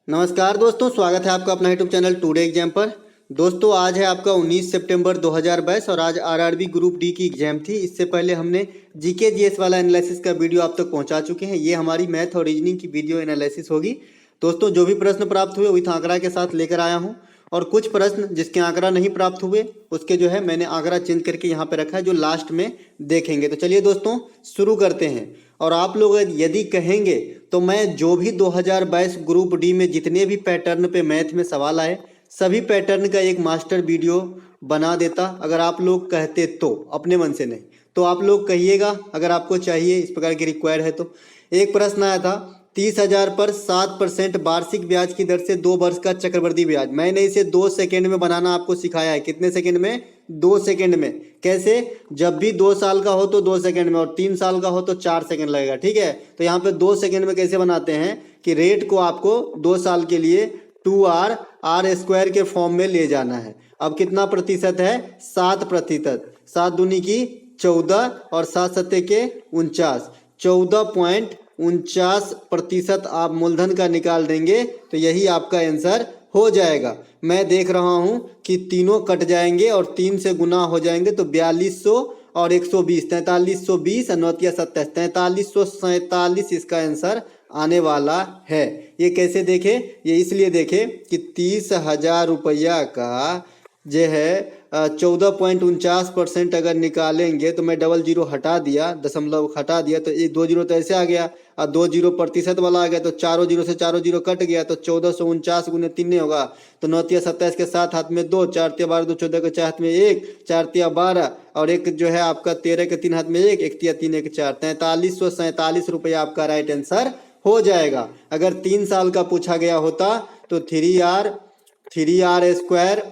नमस्कार दोस्तों, स्वागत है आपका अपना यूट्यूब चैनल टुडे एग्जाम पर। दोस्तों आज है आपका 19 सितंबर 2022 और आज आरआरबी ग्रुप डी की एग्जाम थी। इससे पहले हमने जीके जीएस वाला एनालिसिस का वीडियो आप तक पहुंचा चुके हैं। ये हमारी मैथ और रीजनिंग की वीडियो एनालिसिस होगी। दोस्तों जो भी प्रश्न प्राप्त हुए विथ आंकड़ा के साथ लेकर आया हूँ, और कुछ प्रश्न जिसके आंकड़ा नहीं प्राप्त हुए उसके जो है मैंने आंकड़ा चेंज करके यहाँ पे रखा है, जो लास्ट में देखेंगे। तो चलिए दोस्तों शुरू करते हैं। और आप लोग यदि कहेंगे तो मैं जो भी 2022 ग्रुप डी में जितने भी पैटर्न पे मैथ में सवाल आए सभी पैटर्न का एक मास्टर वीडियो बना देता, अगर आप लोग कहते तो, अपने मन से नहीं। तो आप लोग कहिएगा अगर आपको चाहिए, इस प्रकार की रिक्वायर है तो। एक प्रश्न आया था 30,000 पर 7% वार्षिक ब्याज की दर से 2 वर्ष का चक्रवृद्धि ब्याज। मैंने इसे 2 सेकेंड में बनाना आपको सिखाया है। कितने सेकेंड में? 2 सेकेंड में। कैसे? जब भी 2 साल का हो तो 2 सेकेंड में, और 3 साल का हो तो 4 सेकेंड लगेगा। ठीक है, तो यहाँ पे 2 सेकेंड में कैसे बनाते हैं कि रेट को आपको 2 साल के लिए 2r r स्क्वायर के फॉर्म में ले जाना है। अब कितना प्रतिशत है? 7%। 7 दूनी की 14 और 7 सत्ते के 49, 14.49% आप मूलधन का निकाल देंगे तो यही आपका आंसर हो जाएगा। मैं देख रहा हूं कि तीनों कट जाएंगे और 3 से गुना हो जाएंगे तो 4200 और 120, 4320 और 9 27, 4347 इसका आंसर आने वाला है। ये कैसे देखे? ये इसलिए देखे कि 30,000 रुपया का जो है 14.49% अगर निकालेंगे तो मैं डबल जीरो हटा दिया, दशमलव हटा दिया तो एक 2 जीरो तो ऐसे आ गया, और 2 जीरो प्रतिशत वाला आ गया तो चारों जीरो से चारों जीरो कट गया तो 1449 गुने 3 नहीं होगा तो 9 तिया 27 के 7 हाथ में 2, 4 तिया 12, 2 14 के 4 हाथ में 1, 4 तिया 12 और एक जो है आपका 13 के 3 हाथ में 1, 1 तिया 3 1 4, 4347 रुपया आपका राइट आंसर हो जाएगा। अगर 3 साल का पूछा गया होता तो 3r स्क्वायर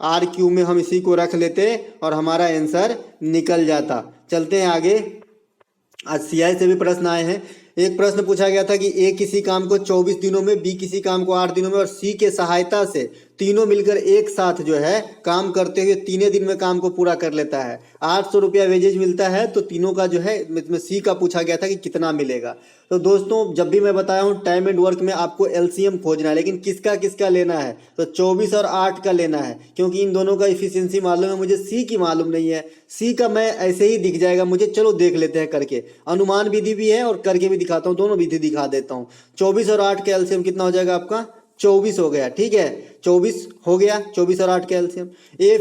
आर क्यू में हम इसी को रख लेते और हमारा आंसर निकल जाता। चलते हैं आगे। आज सीआई से भी प्रश्न आए हैं। एक प्रश्न पूछा गया था कि ए किसी काम को 24 दिनों में, बी किसी काम को 8 दिनों में और सी के सहायता से तीनों मिलकर एक साथ जो है काम करते हुए 3 दिन में काम को पूरा कर लेता है। 800 रुपया वेजेज मिलता है। तो तीनों का जो है इसमें सी का पूछा गया था कि कितना मिलेगा। तो दोस्तों जब भी मैं बताया हूँ टाइम एंड वर्क में आपको एलसीएम खोजना है, लेकिन किसका किसका लेना है? तो 24 और 8 का लेना है, क्योंकि इन दोनों का इफिशियंसी मालूम है, मुझे सी की मालूम नहीं है। सी का मैं ऐसे ही दिख जाएगा मुझे, चलो देख लेते हैं करके। अनुमान विधि भी है और करके भी दिखाता हूँ, दोनों विधि दिखा देता हूँ। 24 और 8 का एलसीएम कितना हो जाएगा आपका? 24 हो गया। ठीक है, 24 हो गया, 24 और 8 का एलसीएम। ए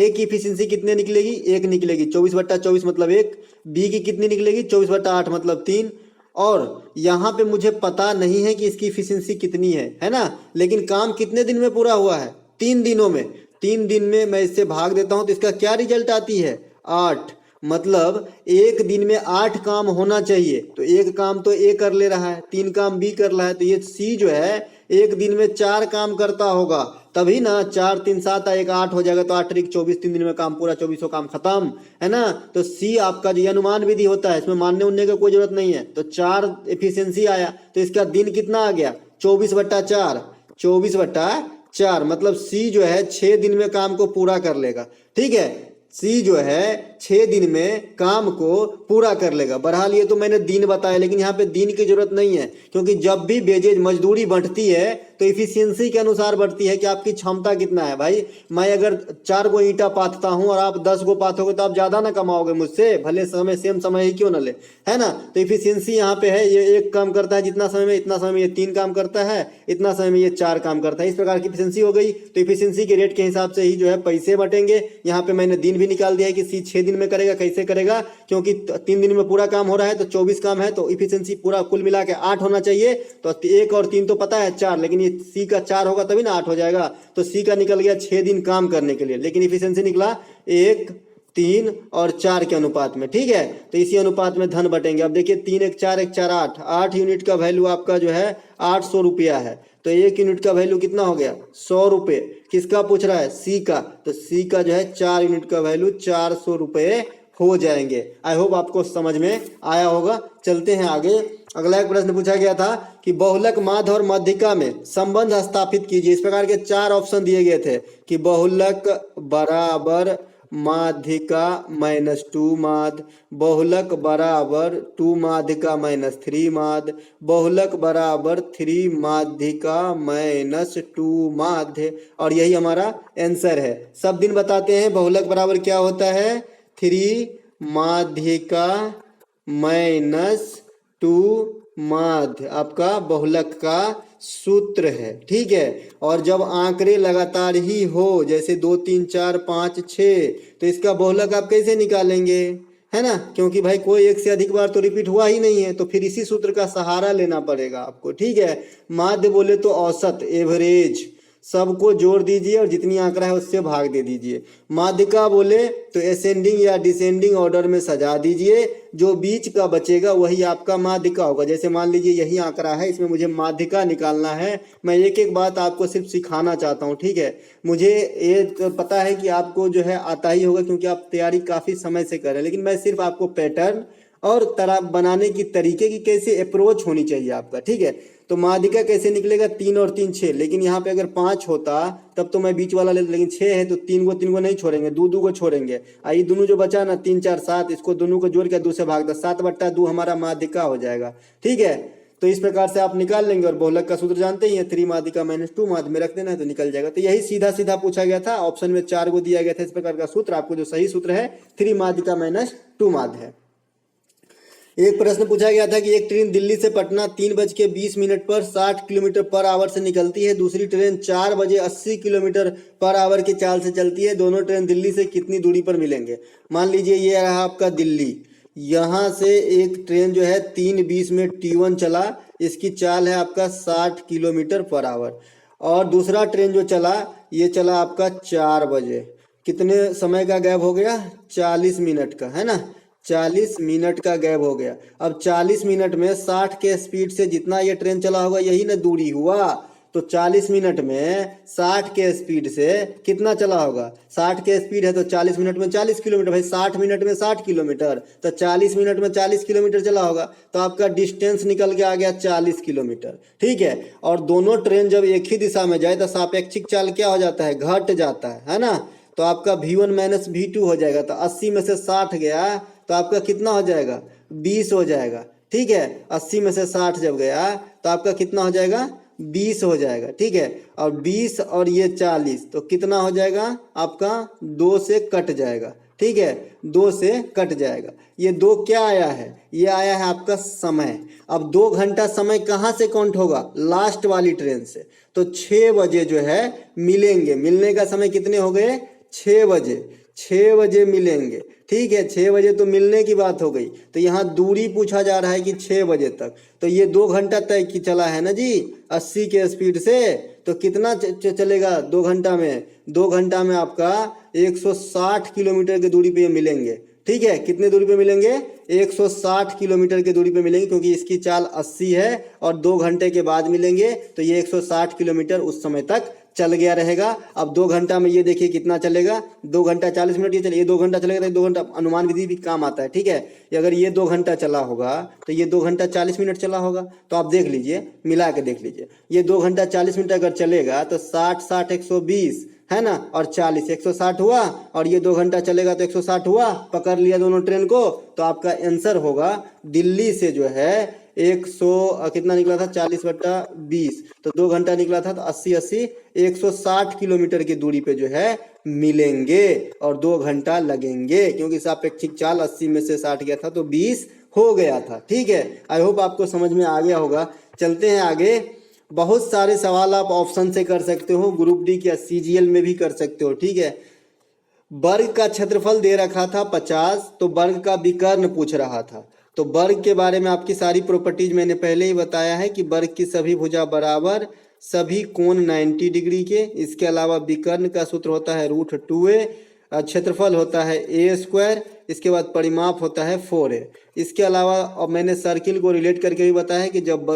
की इफिशियंसी कितने निकलेगी? 1 निकलेगी, 24/24 मतलब 1। बी की कितनी निकलेगी? 24/8 मतलब 3। और यहाँ पे मुझे पता नहीं है कि इसकी इफिशियंसी कितनी है ना, लेकिन काम कितने दिन में पूरा हुआ है? 3 दिनों में। 3 दिन में मैं इससे भाग देता हूँ तो इसका क्या रिजल्ट आती है? 8। मतलब एक दिन में 8 काम होना चाहिए। तो एक काम तो ए कर ले रहा है, 3 काम बी कर रहा है, तो ये सी जो है एक दिन में 4 काम करता होगा, तभी ना 4 3 7 1 8 हो जाएगा। तो 8 3 24, 3 दिन में काम पूरा, 24 काम खत्म, है ना। तो सी आपका जो अनुमान विधि होता है इसमें मानने उनने का कोई जरूरत नहीं है। तो 4 एफिशिएंसी आया तो इसका दिन कितना आ गया? 24/4, 24/4 मतलब सी जो है 6 दिन में काम को पूरा कर लेगा। ठीक है, सी जो है 6 दिन में काम को पूरा कर लेगा। बहरहाल ये तो मैंने दिन बताया, लेकिन यहाँ पे दिन की जरूरत नहीं है, क्योंकि जब भी वेजेज मजदूरी बढ़ती है तो इफिशियंसी के अनुसार बढ़ती है कि आपकी क्षमता कितना है। भाई मैं अगर 4 गो ईंटा पाथता हूँ और आप 10 गो पाथोगे तो आप ज्यादा ना कमाओगे मुझसे, भले समय सेम समय ही क्यों ना ले, है ना। तो इफिशियंसी यहाँ पे है, ये 1 काम करता है जितना समय में, इतना समय में ये 3 काम करता है, इतना समय में ये 4 काम करता है। इस प्रकार की इफिशियंसी हो गई। तो इफिशियंसी के रेट के हिसाब से ही जो है पैसे बटेंगे। यहाँ पे मैंने दिन भी निकाल दिया है कि सी 6 दिन में करेगा। कैसे करेगा? क्योंकि 3 दिन में पूरा काम हो रहा है तो 24 काम है, तो इफिशियंसी पूरा कुल मिला के 8 होना चाहिए। तो 1 और 3 तो पता है 4, लेकिन ये सी का 4 होगा तभी ना 8 हो जाएगा। तो सी का निकल गया 6 दिन काम करने के लिए, लेकिन इफिशियंसी निकला 1 3 और 4 के अनुपात में। ठीक है, तो इसी अनुपात में धन बटेंगे। अब देखिए 3 1 4 1 4 8, 8 यूनिट का वैल्यू आपका जो है 800 रुपया है। तो 1 यूनिट का वैल्यू कितना हो गया? 100 रुपये। किसका पूछ रहा है? सी का। तो सी का जो है 4 यूनिट का वैल्यू 400 रुपये हो जाएंगे। आई होप आपको समझ में आया होगा। चलते हैं आगे। अगला एक प्रश्न पूछा गया था कि बहुलक माध्य और मध्यिका में संबंध स्थापित कीजिए। इस प्रकार के 4 ऑप्शन दिए गए थे कि बहुलक बराबर माध्यिका माइनस 2 माध्य, बहुलक बराबर 2 माध्यिका माइनस 3 माध्य, बहुलक बराबर 3 माध्यिका माइनस 2 माध्य। और यही हमारा आंसर है। सब दिन बताते हैं बहुलक बराबर क्या होता है, 3 माध्यिका माइनस 2 माध्य आपका बहुलक का सूत्र है। ठीक है। और जब आंकड़े लगातार ही हो, जैसे 2 3 4 5 6, तो इसका बहुलक आप कैसे निकालेंगे, है ना, क्योंकि भाई कोई एक से अधिक बार तो रिपीट हुआ ही नहीं है, तो फिर इसी सूत्र का सहारा लेना पड़ेगा आपको। ठीक है। माध्य बोले तो औसत, एवरेज, सबको जोड़ दीजिए और जितनी आंकड़ा है उससे भाग दे दीजिए। माध्यिका बोले तो असेंडिंग या डिसेंडिंग ऑर्डर में सजा दीजिए, जो बीच का बचेगा वही आपका माध्यिका होगा। जैसे मान लीजिए यही आंकड़ा है, इसमें मुझे माध्यिका निकालना है। मैं एक एक बात आपको सिर्फ सिखाना चाहता हूँ। ठीक है। मुझे ये तो पता है कि आपको जो है आता ही होगा, क्योंकि आप तैयारी काफ़ी समय से कर रहे हैं, लेकिन मैं सिर्फ आपको पैटर्न और तरह बनाने की तरीके की कैसे अप्रोच होनी चाहिए आपका। ठीक है। तो माध्यिका कैसे निकलेगा, 3 और 3 6, लेकिन यहाँ पे अगर 5 होता तब तो मैं बीच वाला ले, लेकिन 6 है तो 3 को नहीं छोड़ेंगे, 2 को छोड़ेंगे। आई दोनों जो बचा ना 3 4 7, इसको दोनों को जोड़ के 2 से भाग दो, 7/2 हमारा माध्यिका हो जाएगा। ठीक है। तो इस प्रकार से आप निकाल लेंगे। और बहुलक का सूत्र जानते ही है, 3 माध्यिका माइनस 2 माध्य में रख देना है तो निकल जाएगा। तो यही सीधा सीधा पूछा गया था, ऑप्शन में 4 को दिया गया था इस प्रकार का सूत्र। आपको जो सही सूत्र है 3 माध्यिका माइनस 2 माध्य है। एक प्रश्न पूछा गया था कि एक ट्रेन दिल्ली से पटना 3:20 पर 60 किलोमीटर पर आवर से निकलती है, दूसरी ट्रेन 4 बजे 80 किलोमीटर पर आवर की चाल से चलती है, दोनों ट्रेन दिल्ली से कितनी दूरी पर मिलेंगे। मान लीजिए ये रहा आपका दिल्ली, यहाँ से एक ट्रेन जो है 3:20 में T1 चला, इसकी चाल है आपका 60 किलोमीटर पर आवर। और दूसरा ट्रेन जो चला ये चला आपका 4 बजे, कितने समय का गैप हो गया, 40 मिनट का, है ना, 40 मिनट का गैप हो गया। अब 40 मिनट में 60 के स्पीड से जितना ये ट्रेन चला होगा यही ना दूरी हुआ, तो 40 मिनट में 60 के स्पीड से कितना चला होगा, 60 के स्पीड है तो 40 मिनट में 40 किलोमीटर, भाई 60 मिनट में 60 किलोमीटर, तो 40 मिनट में 40 किलोमीटर चला होगा, तो आपका डिस्टेंस निकल के आ गया 40 किलोमीटर। ठीक है। और दोनों ट्रेन जब एक ही दिशा में जाए तो सापेक्षिक चाल क्या हो जाता है, घट जाता है ना, तो आपका V1 माइनस V2 हो जाएगा। तो 80 में से 60 गया तो आपका कितना हो जाएगा, 20 हो जाएगा। ठीक है। 80 में से 60 जब गया तो आपका कितना हो जाएगा, 20 हो जाएगा। ठीक है। और 20 और ये 40 तो कितना हो जाएगा आपका, 2 से कट जाएगा। ठीक है। 2 से कट जाएगा। ये 2 क्या आया है, ये आया है आपका समय। अब 2 घंटा समय कहाँ से काउंट होगा, लास्ट वाली ट्रेन से। तो 6 बजे जो है मिलेंगे, मिलने का समय कितने हो गए, 6 बजे, 6 बजे मिलेंगे। ठीक है। 6 बजे तो मिलने की बात हो गई, तो यहाँ दूरी पूछा जा रहा है कि 6 बजे तक, तो ये 2 घंटा तय की चला है ना जी 80 के स्पीड से, तो कितना चलेगा 2 घंटा में, 2 घंटा में आपका 160 किलोमीटर की दूरी पे मिलेंगे। ठीक है। कितने दूरी पे मिलेंगे, 160 किलोमीटर की दूरी पे मिलेंगे, क्योंकि इसकी चाल 80 है और 2 घंटे के बाद मिलेंगे, तो ये 160 किलोमीटर उस समय तक चल गया रहेगा। अब 2 घंटा में ये देखिए कितना चलेगा, 2 घंटा 40 मिनट, ये चलिए ये 2 घंटा चलेगा, तो 2 घंटा अनुमान विधि भी काम आता है। ठीक है। अगर ये 2 घंटा चला होगा तो ये 2 घंटा 40 मिनट चला होगा, तो आप देख लीजिए, मिला के देख लीजिए, ये 2 घंटा 40 मिनट अगर चलेगा तो 60 60 120 है ना, और 40 160 हुआ, और ये 2 घंटा चलेगा तो 160 हुआ, पकड़ लिया दोनों ट्रेन को, तो आपका आंसर होगा दिल्ली से जो है 100 कितना निकला था, 40/20, तो 2 घंटा निकला था, तो 80 80 160 किलोमीटर की दूरी पे जो है मिलेंगे और 2 घंटा लगेंगे, क्योंकि सापेक्षिक चाल 80 में से 60 गया था तो 20 हो गया था। ठीक है। आई होप आपको समझ में आ गया होगा। चलते हैं आगे। बहुत सारे सवाल आप ऑप्शन से कर सकते हो, ग्रुप डी या CGL में भी कर सकते हो। ठीक है। वर्ग का क्षेत्रफल दे रखा था 50, तो वर्ग का विकर्ण पूछ रहा था। तो वर्ग के बारे में आपकी सारी प्रॉपर्टीज मैंने पहले ही बताया है कि वर्ग की सभी भुजा बराबर, सभी कोण 90 डिग्री के। इसके अलावा विकर्ण का सूत्र होता है √2a, क्षेत्रफल होता है a², इसके बाद परिमाप होता है 4a। इसके अलावा अब मैंने सर्किल को रिलेट करके भी बताया कि जब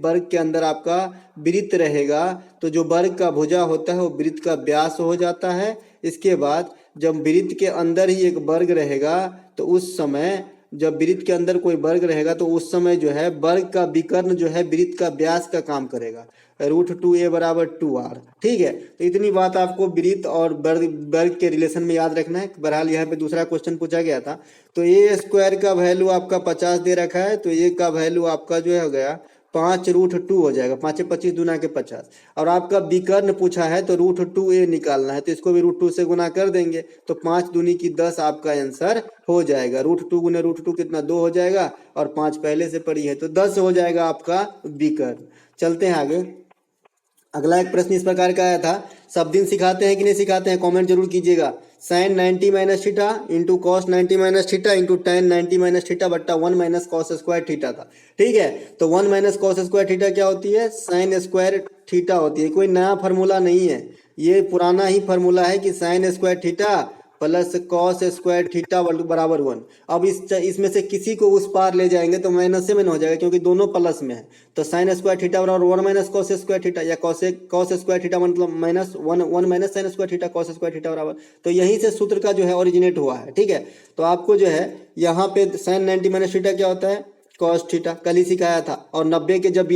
वर्ग के अंदर आपका वृत्त रहेगा तो जो वर्ग का भुजा होता है वो वृत्त का व्यास हो जाता है। इसके बाद जब वृत्त के अंदर ही एक वर्ग रहेगा तो उस समय जब वृत्त के अंदर कोई वर्ग रहेगा तो उस समय जो है वर्ग का विकर्ण जो है वृत्त का व्यास का काम करेगा। √2a बराबर 2r। ठीक है, तो इतनी बात आपको वृत्त और वर्ग के रिलेशन में याद रखना है। बहरहाल यहाँ पे दूसरा क्वेश्चन पूछा गया था, तो a² का वैल्यू आपका 50 दे रखा है, तो a का वैल्यू आपका जो है हो गया 5√2 हो जाएगा, 5 25 दूना के 50। और आपका विकर्ण पूछा है तो √2a निकालना है, तो इसको भी √2 से गुना कर देंगे तो 5 दूनी की 10 आपका आंसर हो जाएगा। √2 गुने √2 कितना 2 हो जाएगा, और 5 पहले से पड़ी है तो 10 हो जाएगा आपका विकर्ण। चलते हैं आगे। अगला एक प्रश्न इस प्रकार का आया था, सब दिन सिखाते हैं कि नहीं सिखाते हैं, कमेंट जरूर कीजिएगा। sin 90 minus theta into cos 90 minus theta into tan 90 minus theta बट्टा 1 माइनस कॉस स्क्वायर थीटा था। ठीक है, तो 1 माइनस कॉस स्क्वायर थीटा क्या होती है, साइन स्क्वायर थीटा होती है। कोई नया फार्मूला नहीं है, ये पुराना ही फार्मूला है कि sine square theta plus cos square theta बराबर 1। अब इसमें से किसी को उस पार ले जाएंगे तो माइनस में हो जाएगा, क्योंकि दोनों प्लस में है। तो साइन स्क्वायर थीटा बराबर 1 माइनस कॉस स्क्वायर थीटा, या कॉस स्क्वायर थीटा मतलब minus 1 minus sine square theta cos square theta बराबर, तो यहीं से सूत्र का जो है ओरिजिनेट हुआ है। ठीक है, तो आपको जो है यहाँ पे साइन 90 माइनस थीटा क्या होता है, कॉस थीटा, कल ही सिखाया था। और 90 के जब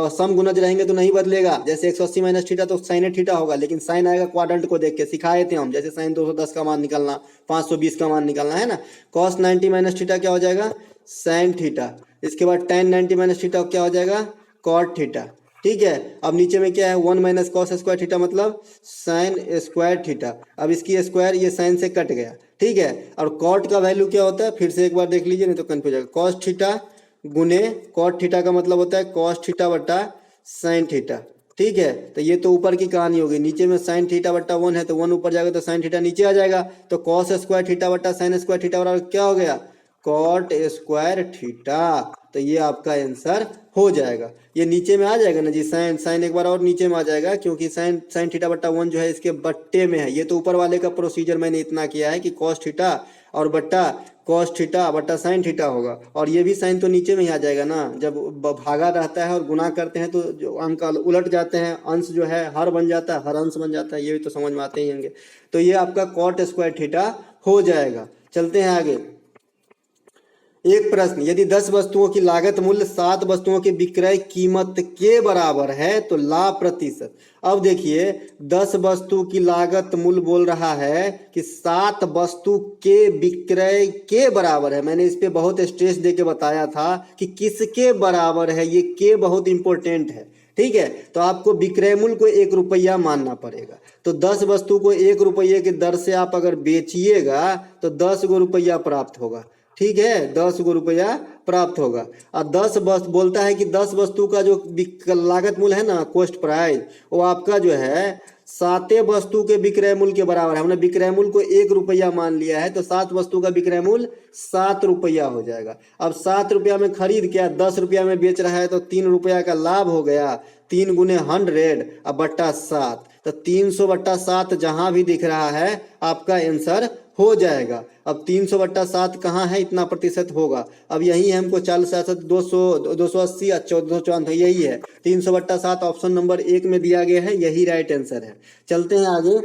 सम गुणज रहेंगे तो नहीं बदलेगा, जैसे 180 माइनस थीटा तो साइन थीटा होगा, लेकिन साइन आएगा क्वाड्रेंट को देख के, सिखाए थे हम, जैसे साइन 210 का मान निकालना, 520 का मान निकालना है ना। कॉस 90 माइनस थीटा क्या हो जाएगा, साइन थीटा। इसके बाद tan 90 माइनस थीटा क्या हो जाएगा, कॉट थीटा। ठीक है, अब नीचे में क्या है, 1 माइनस कॉस स्क्वायर थीटा मतलब साइन स्क्वायर थीटा। अब इसकी स्क्वायर ये साइन से कट गया। ठीक है, और कॉट का वैल्यू क्या होता है, फिर से एक बार देख लीजिए नहीं तो कंफ्यूज हो जाएगा। कॉस थीटा गुने कॉट थीटा का मतलब होता है कॉस थीटा बट्टा साइन थीटा। ठीक है, तो ये तो ऊपर की कहानी होगी। नीचे में साइन थीटा बट्टा 1 है तो 1 ऊपर जाएगा तो साइन थीटा नीचे आ जाएगा, तो कॉस स्क्वायर थीटा बट्टा साइन स्क्वायर थीटा बराबर क्या हो गया, कॉट स्क्वायर थीटा। तो ये आपका आंसर हो जाएगा, ये नीचे में आ जाएगा ना जी, साइन एक बार और नीचे में आ जाएगा, क्योंकि साइन थीटा बट्टा 1 जो है इसके बट्टे में है। ये तो ऊपर वाले का प्रोसीजर मैंने इतना किया है कि कॉस थीटा और बट्टा कॉस थीटा बट्टा साइन थीटा होगा, और ये भी साइन तो नीचे में ही आ जाएगा ना। जब भागा रहता है और गुना करते हैं तो जो अंक उलट जाते हैं, अंश जो है हर बन जाता है, हर अंश बन जाता है, ये भी तो समझ में आते ही होंगे। तो ये आपका कॉट स्क्वायर थीटा हो जाएगा। चलते हैं आगे। एक प्रश्न, यदि 10 वस्तुओं की लागत मूल्य 7 वस्तुओं की विक्रय कीमत के बराबर है तो लाभ प्रतिशत। अब देखिए 10 वस्तु की लागत मूल्य बोल रहा है कि 7 वस्तु के विक्रय के बराबर है। मैंने इस पे बहुत स्ट्रेस देके बताया था कि किसके बराबर है, ये के बहुत इंपॉर्टेंट है। ठीक है, तो आपको विक्रय मूल्य को 1 रुपया मानना पड़ेगा। तो 10 वस्तु को 1 रुपये की दर से आप अगर बेचिएगा तो 10 गो रुपया प्राप्त होगा। ठीक है, 10 गो रुपया प्राप्त होगा। और 10 वस्तु बोलता है कि 10 वस्तु का जो लागत मूल्य है ना, कॉस्ट प्राइस, वो आपका जो है 7 वस्तु के विक्रय मूल्य के बराबर है। हमने विक्रय मूल्य को 1 रुपया मान लिया है, तो 7 वस्तु का विक्रय मूल्य 7 रुपया हो जाएगा। अब 7 रुपया में खरीद के 10 रुपया में बेच रहा है तो 3 रुपया का लाभ हो गया। 3 गुने 100 अब बट्टा 7, तो 300 बट्टा 7 जहां भी दिख रहा है आपका आंसर हो जाएगा। अब 300 बट्टा 7 कहाँ है, इतना प्रतिशत होगा। अब यही है, हमको 40 200 280 1454 यही है। 300 बट्टा 7 ऑप्शन नंबर 1 में दिया गया है, यही राइट आंसर है। चलते हैं आगे।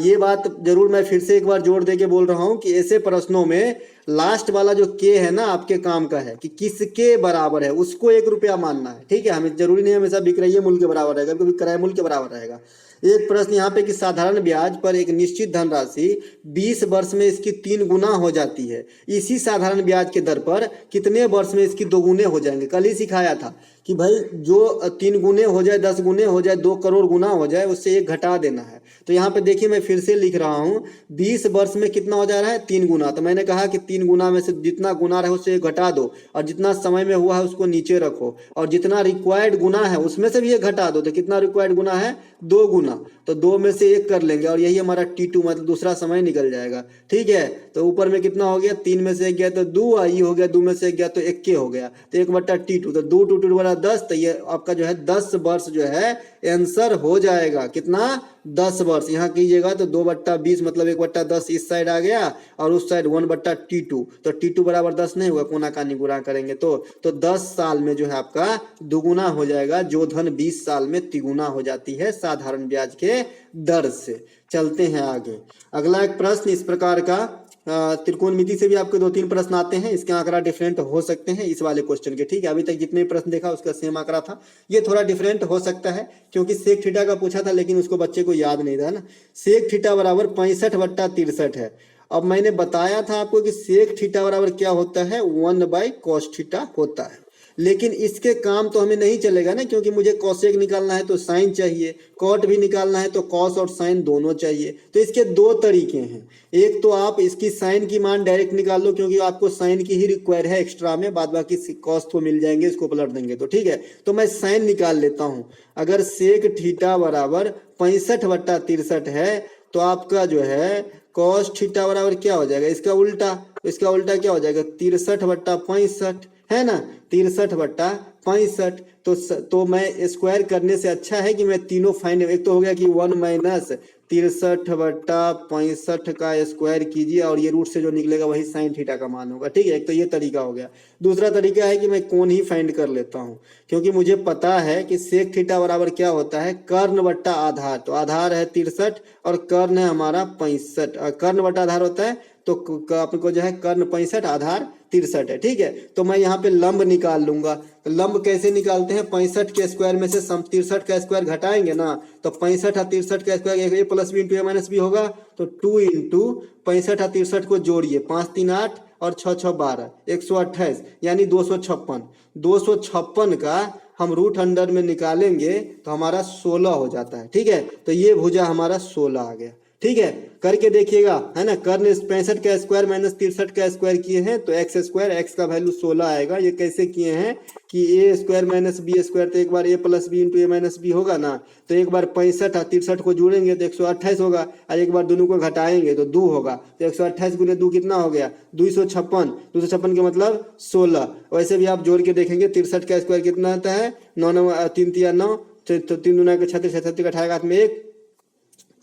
ये बात जरूर मैं फिर से एक बार जोर देके बोल रहा हूँ कि ऐसे प्रश्नों में लास्ट वाला जो के है ना आपके काम का है कि किसके बराबर है, उसको 1 रुपया मानना है। ठीक है, हमें जरूरी नहीं हमेशा विक्रय मूल्य के बराबर रहेगा, कभी क्रय मूल्य के बराबर रहेगा। एक प्रश्न यहाँ पे कि साधारण ब्याज पर एक निश्चित धनराशि 20 वर्ष में इसकी 3 गुना हो जाती है, इसी साधारण ब्याज के दर पर कितने वर्ष में इसकी 2 गुने हो जाएंगे। कल ही सिखाया था कि भाई जो 3 गुने हो जाए, 10 गुने हो जाए, 2 करोड़ गुना हो जाए, उससे 1 घटा देना है। तो यहाँ पे देखिए मैं फिर से लिख रहा हूँ, 20 वर्ष में कितना हो जा रहा है, 3 गुना। तो मैंने कहा कि 3 गुना में से जितना गुना रहे उससे 1 घटा दो, और जितना समय में हुआ है उसको नीचे रखो, और जितना रिक्वायर्ड गुना है उसमें से भी 1 घटा दो। तो कितना रिक्वायर्ड गुना है, 2 गुना, तो 2 में से 1 कर लेंगे, और यही हमारा T2 मतलब दूसरा समय निकल जाएगा। ठीक है, तो ऊपर में कितना हो गया, 3 में से 1 गया तो 2, ई हो गया, 2 में से 1 गया तो 1 हो गया, तो 1 बट्टा T2, तो 2 2 बड़ा 10। तो ये आपका जो है 10 वर्ष जो है आंसर हो जाएगा। कितना, 10 वर्ष। यहाँ कीजिएगा तो 2 बट्टा 20 मतलब 1 बट्टा 10 इस साइड आ गया, और उस साइड 1 बट्टा T2, तो T2 बराबर 10 नहीं होगा, कोना कानी गुणा करेंगे तो 10 साल में जो है आपका दुगुना हो जाएगा, जो धन 20 साल में तिगुना हो जाती है साधारण ब्याज के दर से। चलते हैं आगे। अगला एक प्रश्न इस प्रकार का त्रिकोणमिति से भी आपके 2-3 प्रश्न आते हैं, इसके आंकड़ा डिफरेंट हो सकते हैं इस वाले क्वेश्चन के, ठीक है। अभी तक जितने प्रश्न देखा उसका सेम आंकड़ा था, ये थोड़ा डिफरेंट हो सकता है क्योंकि सेक थीटा का पूछा था लेकिन उसको बच्चे को याद नहीं था ना। सेक थीटा बराबर 65/63 है। अब मैंने बताया था आपको कि सेक थीटा बराबर क्या होता है, 1/cos थीटा होता है। लेकिन इसके काम तो हमें नहीं चलेगा ना, क्योंकि मुझे कॉसेक निकालना है तो साइन चाहिए, कॉट भी निकालना है तो कॉस और साइन दोनों चाहिए। तो इसके दो तरीके हैं, एक तो आप इसकी साइन की मान डायरेक्ट निकाल लो क्योंकि आपको साइन की ही रिक्वायर है एक्स्ट्रा में, बाद बाकी कॉस तो मिल जाएंगे, इसको पलट देंगे तो ठीक है। तो मैं साइन निकाल लेता हूं। अगर सेक थीटा बराबर 65/63 है तो आपका जो है कॉस थीटा बराबर क्या हो जाएगा, इसका उल्टा। इसका उल्टा क्या हो जाएगा, 63/65 है ना, 63/65। तो मैं स्क्वायर करने से अच्छा है कि मैं तीनों फाइंड, एक तो हो गया कि 1 माइनस 63/65 का स्क्वायर कीजिए और ये रूट से जो निकलेगा वही साइन थीटा का मान होगा, ठीक है। एक तो ये तरीका हो गया। दूसरा तरीका है कि मैं कोण ही फाइंड कर लेता हूँ, क्योंकि मुझे पता है कि सेक थीटा बराबर क्या होता है, कर्ण बट्टा आधार। तो आधार है 63 और कर्ण है हमारा 65, कर्ण बट्टा आधार होता है तो आपको जो है कर्ण 65 आधार 63 है, ठीक है। तो मैं यहाँ पे लंब निकाल लूंगा। तो लंब कैसे निकालते हैं, 65 के स्क्वायर में से 63 का स्क्वायर घटाएंगे ना, तो 65 और 63 का स्क्वायर ए प्लस बी इंटू ए माइनस बी होगा। तो 2 इंटू 65 और 63 को जोड़िए, 5 3 8 और 6 6 12, 128 यानी 256। 256 का हम रूट अंडर में निकालेंगे तो हमारा 16 हो जाता है, ठीक है। तो ये भुजा हमारा 16 आ गया, ठीक है। करके देखिएगा, है ना, कर्ण 65 का स्क्वायर माइनस 63 का स्क्वायर किए हैं तो एक्स स्क्वायर, एक्स का वैल्यू 16 आएगा। ये कैसे किए हैं कि ए स्क्वायर माइनस बी स्क्वायर, तो एक बार ए प्लस बी इंटू ए माइनस बी होगा ना, तो एक बार 65 और 63 को जोड़ेंगे तो 128 होगा, और एक बार दोनों को घटाएंगे तो 2 होगा। तो 128 गुने 2 कितना हो गया, 256। 256 के मतलब 16। वैसे भी आप जोड़ के देखेंगे 63 का स्क्वायर कितना आता है, 9 9 3 3 9, तो 3 दूना के 36, 36 का 18 में 1,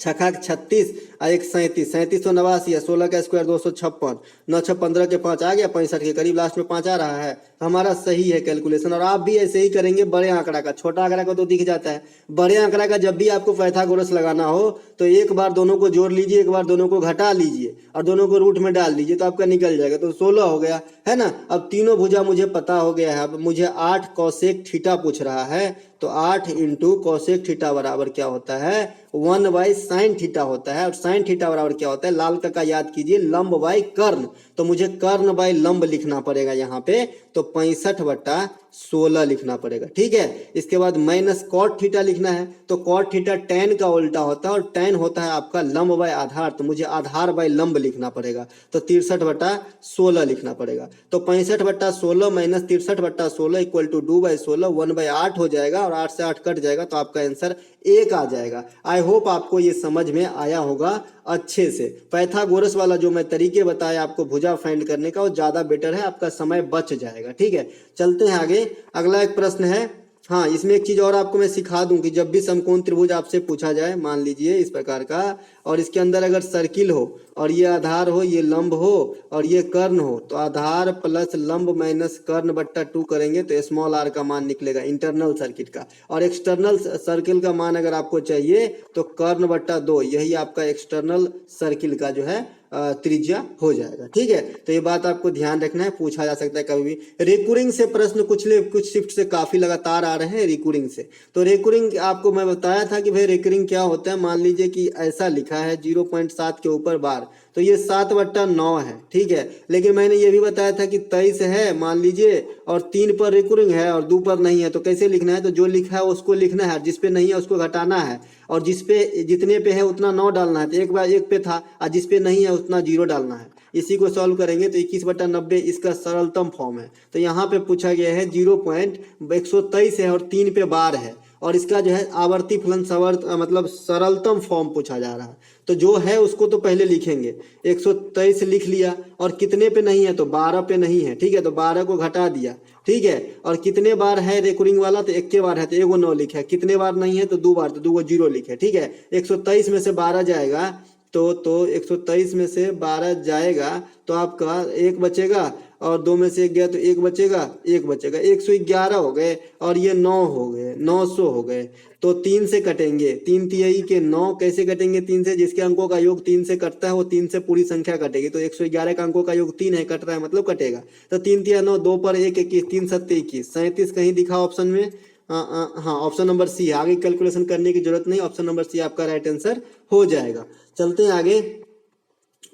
6 36 और 1 37, 3789 है। 16 का स्क्वायर 256, 9 6 15 के 5 आ गया, 65 के करीब लास्ट में 5 आ रहा है। हमारा सही है कैलकुलेशन। और आप भी ऐसे ही करेंगे बड़े आंकड़ा का, छोटा आंकड़ा का तो दिख जाता है, बड़े आंकड़ा का जब भी आपको पाइथागोरस लगाना हो तो एक बार दोनों को जोड़ लीजिए, एक बार दोनों को घटा लीजिए और दोनों को रूट में डाल दीजिए तो आपका निकल जाएगा। तो 16 हो गया, है ना। अब तीनों भुजा मुझे पता हो गया है। अब मुझे 8 कॉसेक थीटा पूछ रहा है, तो 8 इंटू कॉसेक थीटा बराबर क्या होता है, 1/साइन थीटा होता है। और साइन थीटा बराबर क्या होता है, लाल का याद कीजिए, लंब बाई कर्ण। तो मुझे कर्ण बाई लंब लिखना पड़ेगा यहाँ पे, तो 65/16 लिखना पड़ेगा, ठीक है। इसके बाद माइनस कॉट थीटा लिखना है, तो कॉट थीटा टैन का उल्टा होता है और टैन होता है आपका लंब बाई आधार, तो मुझे आधार बाई लंब लिखना पड़ेगा, तो 63/16 लिखना पड़ेगा। तो 65/16 माइनस 63/16 इक्वल टू 2/16, 1/8 हो जाएगा और 8 से 8 कट जाएगा तो आपका आंसर 1 आ जाएगा। आई होप आपको ये समझ में आया होगा अच्छे से। पाइथागोरस वाला जो मैं तरीके बताया आपको भुजा फाइंड करने का, वो ज्यादा बेटर है, आपका समय बच जाएगा, ठीक है। चलते हैं आगे। अगला एक प्रश्न है, हाँ इसमें एक चीज और आपको मैं सिखा दूं कि जब भी समकोण त्रिभुज आपसे पूछा जाए, मान लीजिए इस प्रकार का, और इसके अंदर अगर सर्किल हो और ये आधार हो, ये लंब हो और ये कर्ण हो, तो आधार प्लस लंब माइनस कर्ण बट्टा 2 करेंगे तो स्मॉल आर का मान निकलेगा इंटरनल सर्किट का। और एक्सटर्नल सर्किल का मान अगर आपको चाहिए तो कर्ण बट्टा 2, यही आपका एक्सटर्नल सर्किल का जो है त्रिज्या हो जाएगा, ठीक है। तो ये बात आपको ध्यान रखना है, पूछा जा सकता है कभी भी। रिकरिंग से प्रश्न कुछ शिफ्ट से काफी लगातार आ रहे हैं रिकरिंग से। तो रिकरिंग आपको मैं बताया था कि भाई रिकरिंग क्या होता है। मान लीजिए कि ऐसा लिखा है 0.7 के ऊपर बार, तो ये 7/9 है, ठीक है। लेकिन मैंने ये भी बताया था कि 23 है मान लीजिए और 3 पर रिकरिंग है और 2 पर नहीं है, तो कैसे लिखना है, तो जो लिखा है उसको लिखना है, जिस पे नहीं है उसको घटाना है, और जिस पे जितने पे है उतना 9 डालना है। तो एक बार 1 पे था और जिस पे नहीं है उतना 0 डालना है। इसी को सॉल्व करेंगे तो 21/90 इसका सरलतम फॉर्म है। तो यहाँ पे पूछा गया है 0.123 है और 3 पे बार है, और इसका जो है आवर्ती फलन मतलब सरलतम फॉर्म पूछा जा रहा है। तो जो है उसको तो पहले लिखेंगे, 123 लिख लिया, और कितने पे नहीं है तो 12 पे नहीं है, ठीक है, तो 12 को घटा दिया, ठीक है। और कितने बार है रिकरिंग वाला, तो 1 के बार है तो 1 9 लिखा है, कितने बार नहीं है तो 2 बार, तो 2 0 लिखे, ठीक है। 123 में से 12 जाएगा तो 123 में से 12 जाएगा तो आपका 1 बचेगा और 2 में से 1 गया तो 1 बचेगा, 1 बचेगा, 111 हो गए और ये 9 हो गए, 900 हो गए। तो 3 से कटेंगे, 3 तिहाई के 9 कैसे कटेंगे 3 से? जिसके अंकों का योग 3 से कटता है वो 3 से पूरी संख्या कटेगी। तो 111 का अंकों का योग 3 है, कट रहा है मतलब कटेगा। तो 3 तिया 9, 2 पर 1 21, 3 7 21, 37 कहीं दिखा ऑप्शन में? हाँ, ऑप्शन नंबर सी है। आगे कैलकुलेशन करने की जरूरत नहीं, ऑप्शन नंबर सी आपका राइट आंसर हो जाएगा। चलते हैं आगे।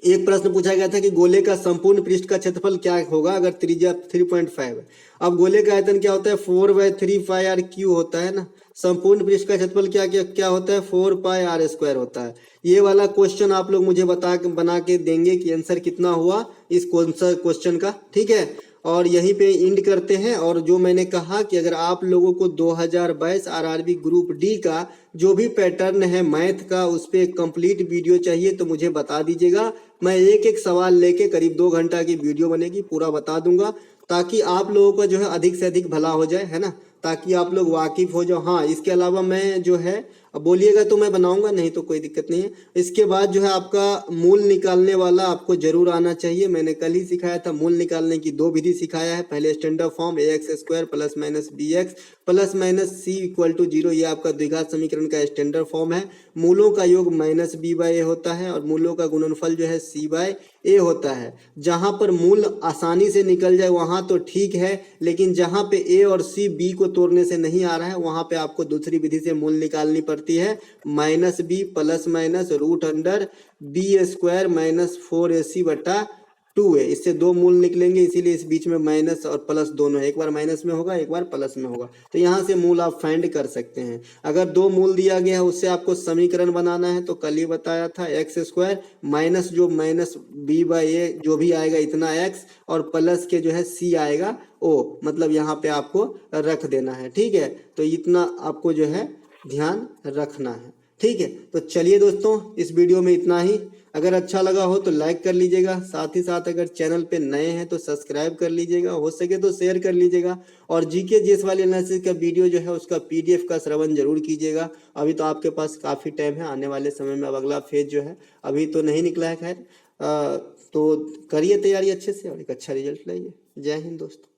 एक प्रश्न पूछा गया था कि गोले का संपूर्ण पृष्ठ का क्षेत्रफल क्या होगा अगर त्रिज्या 3.5 है। अब गोले का आयतन क्या होता है? 4/3 पाई आर क्यू होता है ना। संपूर्ण पृष्ठ का क्षेत्रफल क्या क्या क्या होता है? 4 पाई आर स्क्वायर होता है। ये वाला क्वेश्चन आप लोग मुझे बना के देंगे कि आंसर कितना हुआ इस क्वेश्चन का, ठीक है। और यहीं पे इंड करते हैं। और जो मैंने कहा कि अगर आप लोगों को 2022 आरआरबी ग्रुप डी का जो भी पैटर्न है मैथ का उस पर कंप्लीट वीडियो चाहिए तो मुझे बता दीजिएगा। मैं एक एक सवाल लेके करीब 2 घंटा की वीडियो बनेगी, पूरा बता दूंगा, ताकि आप लोगों का जो है अधिक से अधिक भला हो जाए, है ना, ताकि आप लोग वाकिफ हो जाओ। हाँ, इसके अलावा मैं जो है, अब बोलिएगा तो मैं बनाऊंगा, नहीं तो कोई दिक्कत नहीं है। इसके बाद जो है आपका मूल निकालने वाला आपको जरूर आना चाहिए। मैंने कल ही सिखाया था मूल निकालने की 2 विधि सिखाया है। पहले standard form ax² plus minus bx plus minus c equal to 0, ये आपका द्विघात समीकरण का स्टैंडर्ड फॉर्म है। मूलों का योग माइनस b/a होता है और मूलों का गुणनफल जो है c/a होता है। जहां पर मूल आसानी से निकल जाए वहां तो ठीक है, लेकिन जहां पे a और c b को तोड़ने से नहीं आ रहा है वहां पे आपको दूसरी विधि से मूल निकालनी पड़ती है। Minus b plus minus root under b² minus 4ac/2 है। इससे 2 मूल निकलेंगे, इसीलिए इस बीच में माइनस और प्लस दोनों है, एक बार माइनस में होगा एक बार प्लस में होगा। तो यहाँ से मूल आप फाइंड कर सकते हैं। अगर 2 मूल दिया गया है उससे आपको समीकरण बनाना है तो कल ही बताया था x² माइनस जो माइनस b/a जो भी आएगा इतना x और प्लस के जो है c आएगा o, मतलब यहाँ पे आपको रख देना है, ठीक है। तो इतना आपको जो है ध्यान रखना है, ठीक है। तो चलिए दोस्तों, इस वीडियो में इतना ही। अगर अच्छा लगा हो तो लाइक कर लीजिएगा, साथ ही साथ अगर चैनल पे नए हैं तो सब्सक्राइब कर लीजिएगा, हो सके तो शेयर कर लीजिएगा। और जीके जीएस वाली एनालिसिस का वीडियो जो है उसका पीडीएफ का श्रवण जरूर कीजिएगा। अभी तो आपके पास काफ़ी टाइम है, आने वाले समय में अब अगला फेज जो है अभी तो नहीं निकला है, खैर तो करिए तैयारी अच्छे से और एक अच्छा रिजल्ट लाइए। जय हिंद दोस्तों।